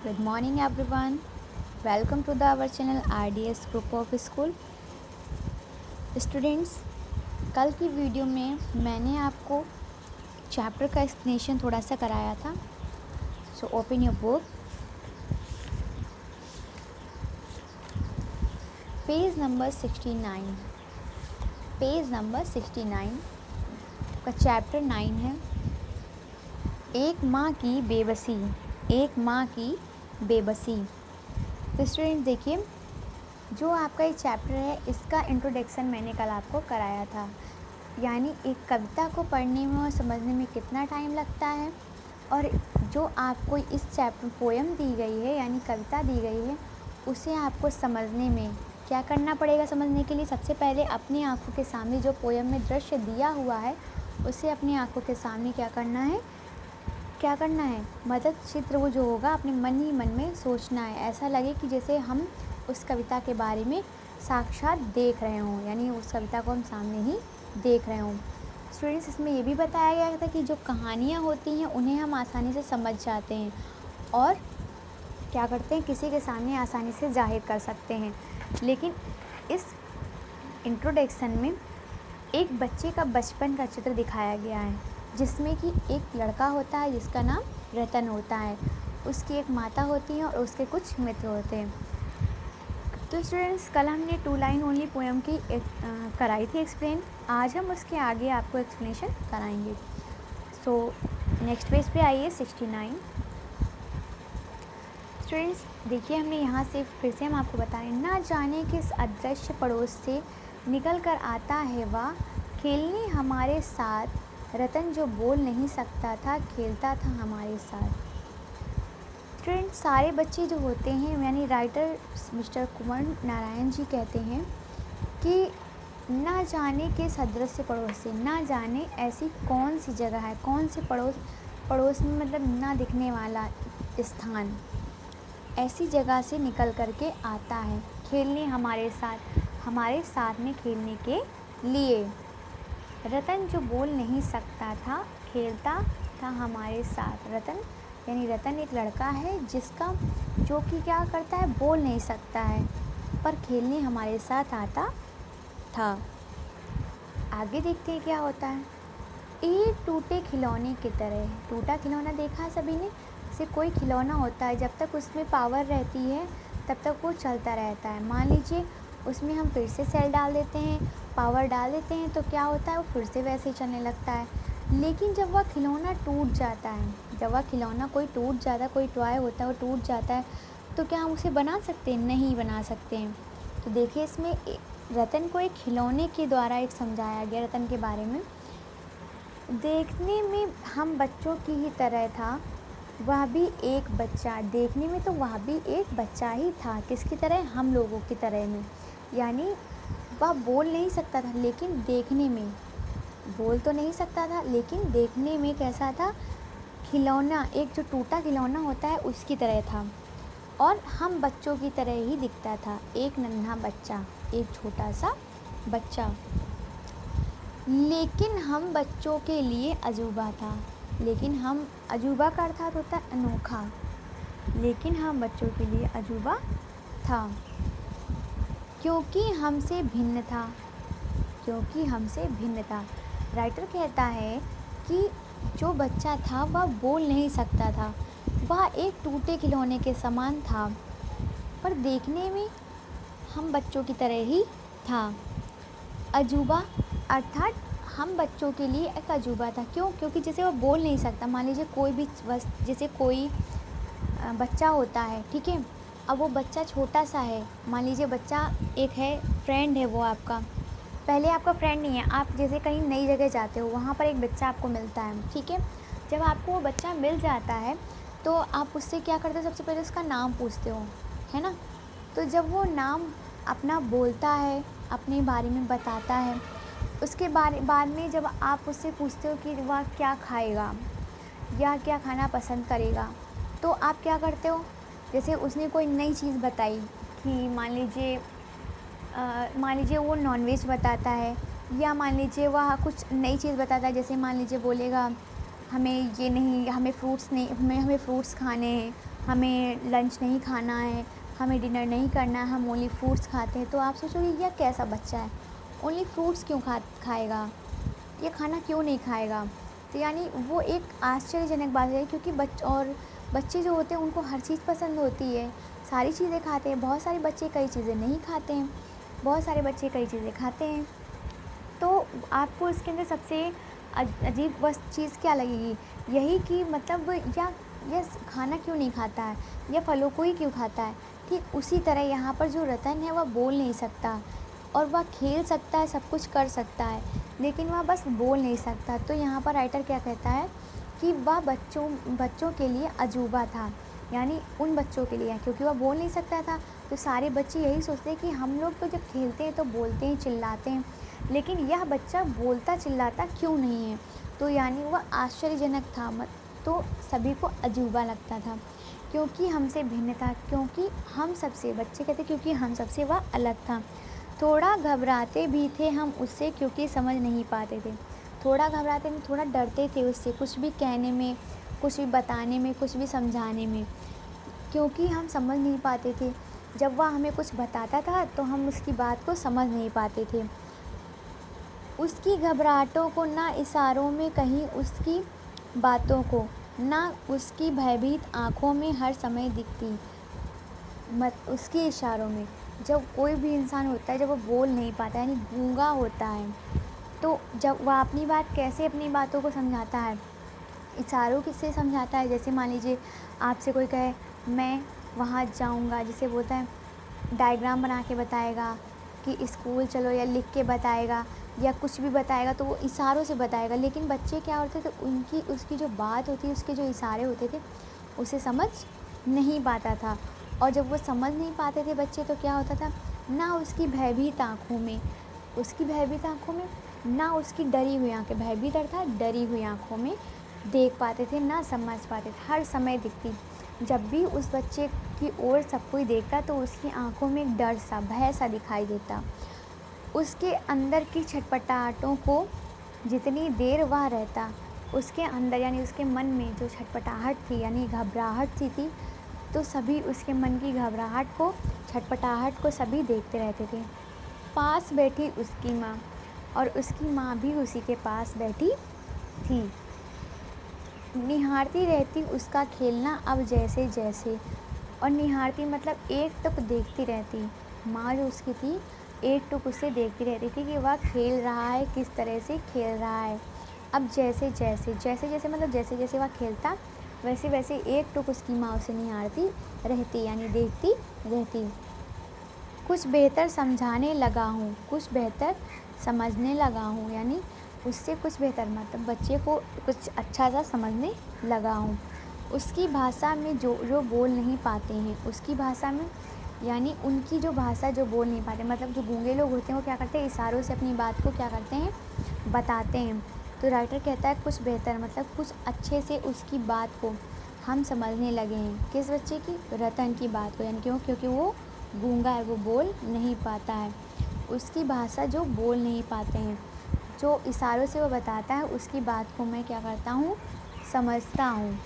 Good morning everyone. Welcome to our channel RDS Group of School. Students, कल की video में मैंने आपको चैप्टर का एक्सप्लेनेशन थोड़ा सा कराया था. So open your book. Page number 69. Page number 69 का चैप्टर 9 है एक माँ की बेबसी. एक माँ की बेबसी. तो स्टूडेंट देखिए, जो आपका ये चैप्टर है इसका इंट्रोडक्शन मैंने कल आपको कराया था. यानी एक कविता को पढ़ने में और समझने में कितना टाइम लगता है, और जो आपको इस चैप्टर पोएम दी गई है यानी कविता दी गई है उसे आपको समझने में क्या करना पड़ेगा. समझने के लिए सबसे पहले अपनी आंखों के सामने जो पोएम में दृश्य दिया हुआ है उसे अपनी आंखों के सामने क्या करना है मतलब चित्र वो जो होगा अपने मन ही मन में सोचना है. ऐसा लगे कि जैसे हम उस कविता के बारे में साक्षात देख रहे हों, यानी उस कविता को हम सामने ही देख रहे हों. स्टूडेंट्स, इसमें ये भी बताया गया था कि जो कहानियाँ होती हैं उन्हें हम आसानी से समझ जाते हैं और क्या करते हैं, किसी के सामने आसानी से जाहिर कर सकते हैं. लेकिन इस इंट्रोडक्शन में एक बच्चे का बचपन का चित्र दिखाया गया है, जिसमें कि एक लड़का होता है जिसका नाम रतन होता है. उसकी एक माता होती है और उसके कुछ मित्र होते हैं. तो स्टूडेंट्स, कल हमने 2 लाइन ओनली पोएम की कराई थी एक्सप्लेन. आज हम उसके आगे आपको एक्सप्लेनेशन कराएंगे. सो नेक्स्ट पेज पे आइए 69. स्टूडेंट्स देखिए, हमने यहाँ से फिर से हम आपको बताएं. ना जाने किस अदृश्य पड़ोस से निकल कर आता है वह खेलने हमारे साथ. रतन जो बोल नहीं सकता था खेलता था हमारे साथ. स्टूडेंट, सारे बच्चे जो होते हैं, यानी राइटर मिस्टर कुंवर नारायण जी कहते हैं कि ना जाने किस अदृश्य पड़ोस से, ना जाने ऐसी कौन सी जगह है, कौन से पड़ोस में मतलब ना दिखने वाला स्थान, ऐसी जगह से निकल करके आता है खेलने हमारे साथ में खेलने के लिए. रतन जो बोल नहीं सकता था खेलता था हमारे साथ. रतन यानी रतन एक लड़का है जो कि क्या करता है, बोल नहीं सकता है पर खेलने हमारे साथ आता था. आगे देखते हैं क्या होता है. एक टूटे खिलौने की तरह. टूटा खिलौना देखा है सभी ने. जैसे कोई खिलौना होता है, जब तक उसमें पावर रहती है तब तक वो चलता रहता है. मान लीजिए उसमें हम फिर से सेल डाल देते हैं, पावर डाल देते हैं, तो क्या होता है, वो फिर से वैसे ही चलने लगता है. लेकिन जब वह खिलौना टूट जाता है, जब वह खिलौना कोई टूट जाता है, कोई टॉय होता है वो टूट जाता है, तो क्या हम उसे बना सकते हैं? नहीं बना सकते हैं. तो देखिए, इसमें रतन को एक खिलौने के द्वारा एक समझाया गया रतन के बारे में. देखने में हम बच्चों की ही तरह था, वह भी एक बच्चा. देखने में तो वह भी एक बच्चा ही था. किसकी तरह? हम लोगों की तरह में. यानी वह बोल नहीं सकता था, लेकिन देखने में बोल तो नहीं सकता था, लेकिन देखने में कैसा था? खिलौना, एक जो टूटा खिलौना होता है उसकी तरह था और हम बच्चों की तरह ही दिखता था. एक नन्हा बच्चा, एक छोटा सा बच्चा. लेकिन हम बच्चों के लिए अजूबा था. लेकिन हम अजूबा का अर्थात होता है अनोखा. लेकिन हम बच्चों के लिए अजूबा था क्योंकि हमसे भिन्न था. क्योंकि हमसे भिन्न था. राइटर कहता है कि जो बच्चा था वह बोल नहीं सकता था, वह एक टूटे खिलौने के समान था, पर देखने में हम बच्चों की तरह ही था. अजूबा अर्थात हम बच्चों के लिए एक अजूबा था. क्यों? क्योंकि जैसे वह बोल नहीं सकता. मान लीजिए कोई भी जैसे कोई बच्चा होता है, ठीक है. अब वो बच्चा छोटा सा है. मान लीजिए बच्चा एक है, फ्रेंड है वो आपका. पहले आपका फ्रेंड नहीं है, आप जैसे कहीं नई जगह जाते हो, वहाँ पर एक बच्चा आपको मिलता है, ठीक है. जब आपको वो बच्चा मिल जाता है तो आप उससे क्या करते हो? सबसे पहले उसका नाम पूछते हो, है ना. तो जब वो नाम अपना बोलता है, अपने बारे में बताता है, उसके बाद में जब आप उससे पूछते हो कि वह क्या खाएगा या क्या खाना पसंद करेगा, तो आप क्या करते हो? जैसे उसने कोई नई चीज़ बताई कि मान लीजिए वो नॉनवेज बताता है, या मान लीजिए वह कुछ नई चीज़ बताता है. जैसे मान लीजिए बोलेगा हमें ये नहीं, हमें फ्रूट्स नहीं, हमें फ्रूट्स खाने हैं, हमें लंच नहीं खाना है, हमें डिनर नहीं करना है, हम ओनली फ्रूट्स खाते हैं। तो आप सोचोगे यह कैसा बच्चा है, ओनली फ्रूट्स क्यों खाएगा, ये खाना क्यों नहीं खाएगा। तो यानी वो एक आश्चर्यजनक बात है, क्योंकि बच्चे जो होते हैं उनको हर चीज़ पसंद होती है, सारी चीज़ें खाते हैं। बहुत सारे बच्चे कई चीज़ें नहीं खाते हैं, बहुत सारे बच्चे कई चीज़ें खाते हैं। तो आपको इसके अंदर सबसे अजीब बस चीज़ क्या लगेगी, यही कि मतलब यह खाना क्यों नहीं खाता है, या फलों को ही क्यों खाता है। ठीक उसी तरह यहाँ पर जो रतन है वह बोल नहीं सकता, और वह खेल सकता है, सब कुछ कर सकता है, लेकिन वह बस बोल नहीं सकता। तो यहाँ पर राइटर क्या कहता है कि वह बच्चों के लिए अजूबा था, यानी उन बच्चों के लिए, क्योंकि वह बोल नहीं सकता था। तो सारे बच्चे यही सोचते हैं कि हम लोग तो जब खेलते हैं तो बोलते हैं, चिल्लाते हैं, लेकिन यह बच्चा बोलता चिल्लाता क्यों नहीं है। तो यानी वह आश्चर्यजनक था, तो सभी को अजूबा लगता था, क्योंकि हमसे भिन्न था, क्योंकि हम सबसे, बच्चे कहते क्योंकि हम सबसे वह अलग था। थोड़ा घबराते भी थे हम उससे, क्योंकि समझ नहीं पाते थे। थोड़ा घबराते में, थोड़ा डरते थे उससे, कुछ भी कहने में, कुछ भी बताने में, कुछ भी समझाने में, क्योंकि हम समझ नहीं पाते थे। जब वह हमें कुछ बताता था तो हम उसकी बात को समझ नहीं पाते थे। उसकी घबराहटों को ना इशारों में कहीं, उसकी बातों को ना उसकी भयभीत आँखों में हर समय दिखती, उसके इशारों में। जब कोई भी इंसान होता है, जब वो बोल नहीं पाता, यानी गूंगा होता है, तो जब वह अपनी बात कैसे, अपनी बातों को समझाता है, इशारों से समझाता है। जैसे मान लीजिए आपसे कोई कहे मैं वहाँ जाऊँगा, जिसे बोलता है डायग्राम बना के बताएगा कि स्कूल चलो, या लिख के बताएगा, या कुछ भी बताएगा, तो वो इशारों से बताएगा। लेकिन बच्चे क्या होते थे, उसकी जो बात होती है, उसके जो इशारे होते थे, उसे समझ नहीं पाता था। और जब वो समझ नहीं पाते थे बच्चे, तो क्या होता था, ना उसकी भयभीत आँखों में, ना उसकी डरी हुई आँखें, भयभीत अर्थात डरी हुई आँखों में देख पाते थे, ना समझ पाते थे, हर समय दिखती। जब भी उस बच्चे की ओर सब कोई देखता, तो उसकी आँखों में एक डर सा, भय सा दिखाई देता। उसके अंदर की छटपटाहटों को जितनी देर वह रहता, उसके अंदर यानी उसके मन में जो छटपटाहट थी, यानी घबराहट सी थी, तो सभी उसके मन की घबराहट को, छटपटाहट को सभी देखते रहते थे। पास बैठी उसकी माँ, और उसकी माँ भी उसी के पास बैठी थी, निहारती रहती उसका खेलना अब जैसे जैसे। और निहारती मतलब एक टुक देखती रहती, माँ जो उसकी थी एक टुक उसे देखती रहती थी कि वह खेल रहा है, किस तरह से खेल रहा है। अब जैसे जैसे मतलब जैसे जैसे वह खेलता, वैसे वैसे एक टुक उसकी माँ उसे निहारती रहती, यानी देखती रहती। कुछ बेहतर समझाने लगा हूँ, कुछ बेहतर समझने लगा हूँ, यानी उससे कुछ बेहतर मतलब बच्चे को कुछ अच्छा सा समझने लगा हूँ। उसकी भाषा में जो बोल नहीं पाते हैं, उसकी भाषा में, यानी उनकी जो भाषा जो बोल नहीं पाते, मतलब जो गूंगे लोग होते हैं वो क्या करते हैं, इशारों से अपनी बात को क्या करते हैं, बताते हैं। तो राइटर कहता है कुछ बेहतर मतलब कुछ अच्छे से उसकी बात को हम समझने लगे हैं। किस बच्चे की, रतन की बात को, यानी क्योंकि वो गूंगा है, वो बोल नहीं पाता है। उसकी भाषा जो बोल नहीं पाते हैं, जो इशारों से वो बताता है, उसकी बात को मैं क्या करता हूँ, समझता हूँ।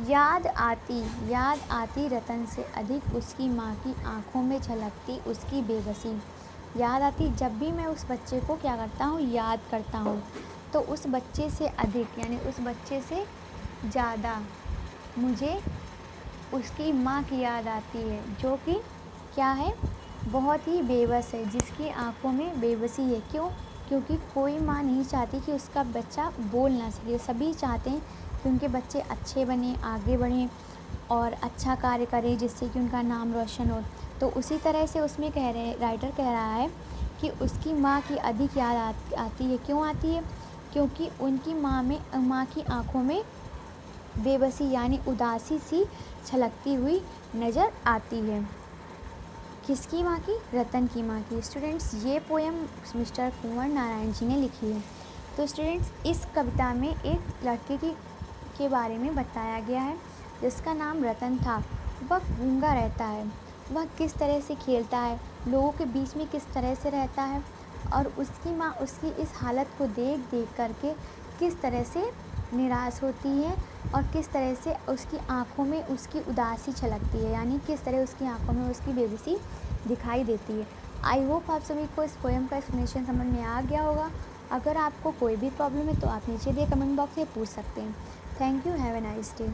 याद आती रतन से अधिक उसकी माँ की आँखों में झलकती उसकी बेबसी। याद आती, जब भी मैं उस बच्चे को क्या करता हूँ, याद करता हूँ, तो उस बच्चे से अधिक, यानी उस बच्चे से ज़्यादा मुझे उसकी माँ की याद आती है, जो कि क्या है, बहुत ही बेबस है, जिसकी आँखों में बेबसी है। क्यों? क्योंकि कोई माँ नहीं चाहती कि उसका बच्चा बोल ना सके। सभी चाहते हैं कि उनके बच्चे अच्छे बने, आगे बढ़ें और अच्छा कार्य करें, जिससे कि उनका नाम रोशन हो। तो उसी तरह से उसमें राइटर कह रहा है कि उसकी माँ की अधिक याद आती है। क्यों आती है? क्योंकि उनकी माँ की आँखों में बेबसी यानी उदासी सी छलकती हुई नज़र आती है। किसकी माँ की? रतन की माँ की। स्टूडेंट्स, ये पोएम मिस्टर कुंवर नारायण जी ने लिखी है। तो स्टूडेंट्स, इस कविता में एक लड़के के बारे में बताया गया है जिसका नाम रतन था। वह गूंगा रहता है, वह किस तरह से खेलता है, लोगों के बीच में किस तरह से रहता है, और उसकी माँ उसकी इस हालत को देख करके किस तरह से निराश होती है और किस तरह से उसकी आँखों में उसकी उदासी छलकती है, यानी किस तरह उसकी आँखों में उसकी बेबसी दिखाई देती है। आई होप आप सभी को इस पोएम का एक्सप्लेनेशन समझ में आ गया होगा। अगर आपको कोई भी प्रॉब्लम है तो आप नीचे दिए कमेंट बॉक्स में पूछ सकते हैं। Thank you, have a nice day.